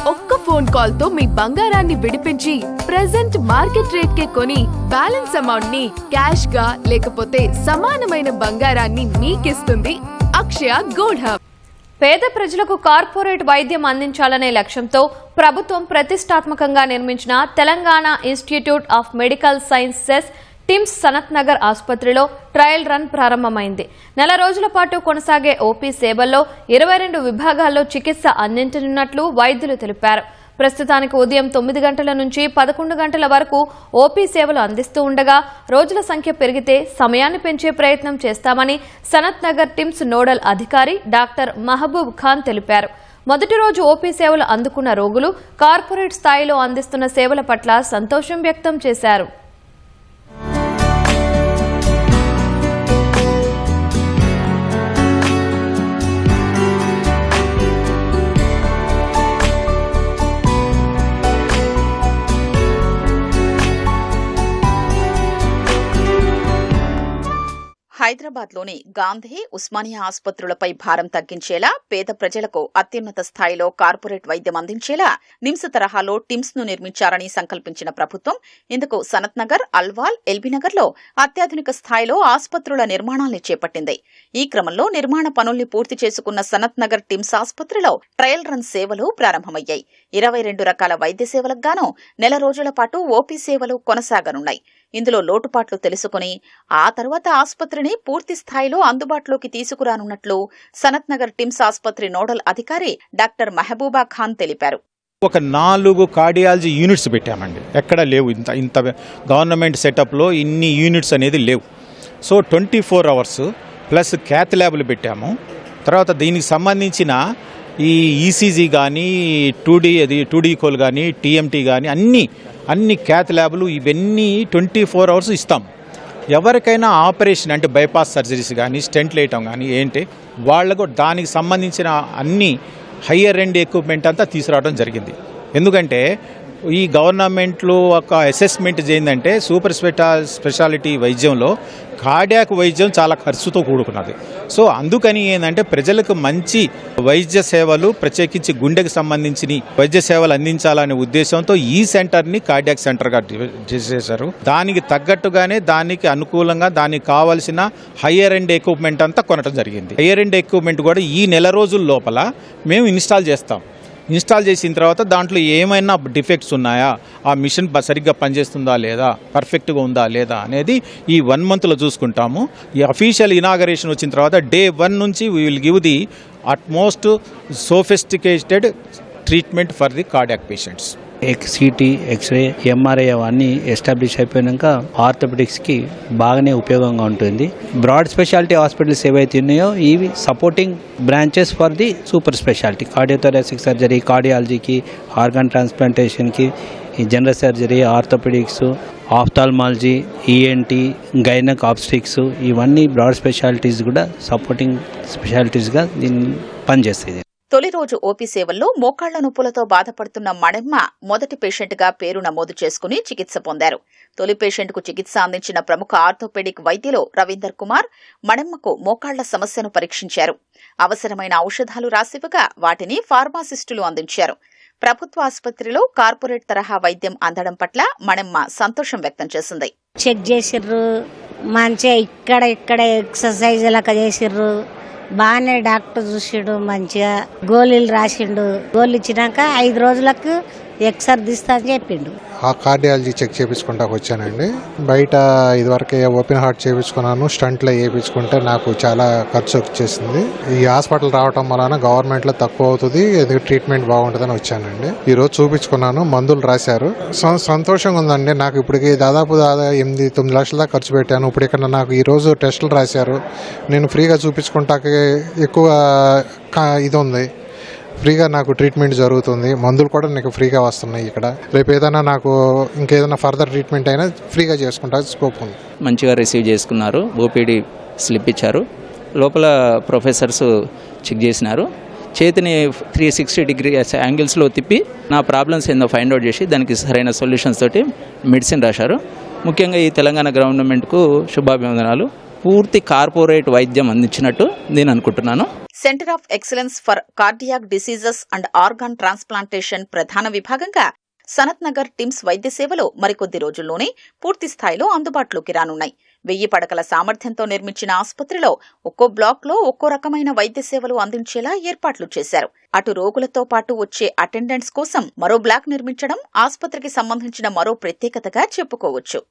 ఒక్క phone call తో మీ బంగారాన్ని విడిపించి ప్రెజెంట్ మార్కెట్ రేట్ కే కొని బ్యాలెన్స్ అమౌంట్ ని క్యాష్ గా లేకపోతే సమానమైన బంగారాన్ని మీకిస్తుంది అక్షయ గోల్డ్ హబ్. పేద ప్రజలకు కార్పొరేట్ వైద్యం అందించాలనే లక్ష్యంతో ప్రభుత్వం ప్రతిష్టాత్మకంగా నిర్మించిన Telangana institute of medical sciences TIMS Sanath Nagar ఆసుపత్రిలో ట్రయల్ రన్ ప్రారంభమైంది. నెల రోజుల పాటు కొనసాగే ఓపీ సేవల్లో 22 విభాగాల్లో చికిత్స అందించనున్నట్లు వైద్యులు తెలిపారు. ప్రస్తుతానికి ఉదయం 9 గంటల నుంచి 11 గంటల వరకు ఓపీ సేవలు అందిస్తూ ఉండగా రోజుల సంఖ్య పెరిగితే సమయాన్ని పెంచే ప్రయత్నం చేస్తామని సనత్ నగర్ టిమ్స్ నోడల్ అధికారి డాక్టర్ మహబూబ్ ఖాన్ తెలిపారు. మొదటి రోజు ఓపీ సేవలు అందుకున్న రోగులు కార్పొరేట్ స్థాయిలో అందిస్తున్న సేవల పట్ల సంతోషం వ్యక్తం చేశారు. హైదరాబాద్లోని గాంధీ, ఉస్మానియా ఆసుపత్రులపై భారం తగ్గించేలా, పేద ప్రజలకు అత్యున్నత స్థాయిలో కార్పొరేట్ వైద్యం అందించేలా నిమ్స్ తరహాలో టిమ్స్ ను నిర్మించాలని సంకల్పించిన ప్రభుత్వం ఇందుకు సనత్ నగర్, అల్వాల్, ఎల్బీనగర్లో అత్యాధునిక స్థాయిలో ఆసుపత్రుల నిర్మాణాన్ని చేపట్టింది. ఈ క్రమంలో నిర్మాణ పనుల్ని పూర్తి చేసుకున్న సనత్ నగర్ టిమ్స్ ఆసుపత్రిలో ట్రయల్ రన్ సేవలు ప్రారంభమయ్యాయి. 22 రకాల వైద్య సేవలకు గాను నెల రోజుల పాటు ఓపీ సేవలు కొనసాగనున్నాయి. ఇందులో లోటుపాట్లు తెలుసుకుని ఆ తర్వాత ఆసుపత్రిని పూర్తి స్థాయిలో అందుబాటులోకి తీసుకురానున్నట్లు సనత్ నగర్ టిమ్స్ ఆసుపత్రి నోడల్ అధికారి డాక్టర్ మహబూబా ఖాన్ తెలిపారు. ఒక 4 కార్డియాలజీ యూనిట్స్ పెట్టామండి. ఎక్కడ లేవు, ఇంత గవర్నమెంట్ సెటప్లో ఇన్ని యూనిట్స్ అనేది లేవు. సో 24 అవర్స్ ప్లస్ క్యాత్ ల్యాబ్లు పెట్టాము. తర్వాత దీనికి సంబంధించిన ఈ ఈసీజీ కానీ, 2D కోల్ కానీ, టీఎంటీ కానీ అన్ని క్యాత్ ల్యాబ్లు ఇవన్నీ 24 అవర్స్ ఇస్తాం. ఎవరికైనా ఆపరేషన్ అంటే బైపాస్ సర్జరీస్ కానీ, స్టెంట్లు వేయటం కానీ ఏంటి వాళ్లకు దానికి సంబంధించిన అన్ని హయ్యర్ ఎండ్ ఎక్విప్మెంట్ అంతా తీసుకురావడం జరిగింది. ఎందుకంటే ఈ గవర్నమెంట్లో ఒక అసెస్మెంట్ ఏంటంటే సూపర్ స్పెషాలిటీ వైద్యంలో కార్డియాక్ వైద్యం చాలా ఖర్చుతో కూడుకున్నది. సో అందుకని ఏంటంటే ప్రజలకు మంచి వైద్య సేవలు, ప్రత్యేకించి గుండెకు సంబంధించిన వైద్య సేవలు అందించాలనే ఉద్దేశంతో ఈ సెంటర్ని కార్డియాక్ సెంటర్గా చేశారు. దానికి తగ్గట్టుగానే దానికి అనుకూలంగా దానికి కావాల్సిన హయ్యర్ ఎండ్ ఎక్విప్మెంట్ అంతా కొనడం జరిగింది. హయ్యర్ ఎండ్ ఎక్విప్మెంట్ కూడా ఈ నెల రోజుల లోపల మేము ఇన్స్టాల్ చేస్తాం. ఇన్స్టాల్ చేసిన తర్వాత దాంట్లో ఏమైనా డిఫెక్ట్స్ ఉన్నాయా, ఆ మిషన్ సరిగ్గా పనిచేస్తుందా లేదా, పర్ఫెక్ట్గా ఉందా లేదా అనేది ఈ 1 మంత్లో చూసుకుంటాము. ఈ అఫీషియల్ ఇనాగరేషన్ వచ్చిన తర్వాత డే 1 నుంచి we will give the utmost sophisticated treatment for the cardiac patients. CT, x-ray, MRI అవన్నీ ఎస్టాబ్లిష్ అయిపోయాక ఆర్థోపెడిక్స్కి బాగానే ఉపయోగంగా ఉంటుంది. బ్రాడ్ స్పెషాలిటీ హాస్పిటల్స్ ఏవైతే ఉన్నాయో ఇవి supporting branches for the super speciality, cardiothoracic surgery, కార్డియాలజీకి, ఆర్గాన్ ట్రాన్స్ప్లాంటేషన్కి, general surgery, orthopaedics, ophthalmology, ENT, gynaec obstetrics ఇవన్నీ బ్రాడ్ స్పెషాలిటీస్ కూడా సపోర్టింగ్ స్పెషాలిటీస్గా దీన్ని పనిచేస్తాయి. తొలి రోజు ఓపీ సేవల్లో మోకాళ్ల నొప్పులతో బాధపడుతున్న మణెమ్మ మొదటి పేషెంట్గా పేరు నమోదు చేసుకుని చికిత్స పొందారు. తొలి పేషెంట్కు చికిత్స అందించిన ప్రముఖ ఆర్థోపెడిక్ వైద్యులు రవీందర్ కుమార్ మణెమ్మకు మోకాళ్ల సమస్యను పరీక్షించారు. అవసరమైన ఔషధాలు రాసివ్వగా వాటిని ఫార్మాసిస్టులు అందించారు. ప్రభుత్వ ఆసుపత్రిలో కార్పొరేట్ తరహా వైద్యం అందడం పట్ల మణెమ్మ సంతోషం వ్యక్తం చేసింది. చెక్ చేసిర్రు, మంచిగా ఇక్కడ ఎక్సర్సైజ్ లాగా చేసిర్రు, బాగానే డాక్టర్ చూసిండు, మంచిగా గోళీలు రాసిండు. గోళీలు ఇచ్చినాక 5 రోజులకు ఎక్సర్ తీస్తా అని చెప్పిండు. ఆ కార్డియాలజీ చెక్ చేయించుకుంటాకు వచ్చానండి. బయట ఇదివరకే ఓపెన్ హార్ట్ చేయించుకున్నాను, స్టంట్లో వేయించుకుంటే నాకు చాలా ఖర్చు వచ్చేసింది. ఈ హాస్పిటల్ రావటం వలన గవర్నమెంట్లో తక్కువ అవుతుంది, ట్రీట్మెంట్ బాగుంటుందని వచ్చానండి. ఈరోజు చూపించుకున్నాను, మందులు రాశారు. సంతోషంగా ఉందండి. నాకు ఇప్పటికి దాదాపు 8-9 లక్షల దాకా ఖర్చు పెట్టాను. ఇప్పుడు ఇక్కడ నాకు ఈరోజు టెస్టులు రాశారు. నేను ఫ్రీగా చూపించుకుంటాకే ఎక్కువ ఇది ఉంది, ఫ్రీగా నాకు ట్రీట్మెంట్ జరుగుతుంది. మందులు కూడా నాకు ఫ్రీగా వస్తున్నాయి. ఇక్కడ రేపు ఏదైనా నాకు ఇంకేదైనా ఫర్దర్ ట్రీట్మెంట్ అయినా ఫ్రీగా చేసుకుంటా స్కోప్ ఉంది. మంచిగా రిసీవ్ చేసుకున్నారు. ఓపీడీ స్లిప్ ఇచ్చారు. లోపల ప్రొఫెసర్స్ చెక్ చేసినారు. చేతిని 360 డిగ్రీస్ యాంగిల్స్లో తిప్పి నా ప్రాబ్లమ్స్ ఏందో ఫైండ్ అవుట్ చేసి దానికి సరైన సొల్యూషన్స్ తోటి మెడిసిన్ రాశారు. ముఖ్యంగా ఈ తెలంగాణ గవర్నమెంట్కు శుభాభివందనాలు. పూర్తి కార్పొరేట్ వైద్యం అందించినట్టు నేను అనుకుంటున్నాను. Centre of excellence for cardiac diseases and organ transplantation ప్రధాన విభాగంగా సనత్ నగర్ టిమ్స్ వైద్య సేవలు మరికొద్ది రోజుల్లోనే పూర్తి స్థాయిలో అందుబాటులోకి రానున్నాయి. 1000 పడకల సామర్థ్యంతో నిర్మించిన ఆసుపత్రిలో ఒక్కో బ్లాక్లో ఒక్కో రకమైన వైద్య సేవలు అందించేలా ఏర్పాట్లు చేశారు. అటు రోగులతో పాటు వచ్చే అటెండెంట్స్ కోసం మరో బ్లాక్ నిర్మించడం ఆసుపత్రికి సంబంధించిన మరో ప్రత్యేకతగా చెప్పుకోవచ్చు.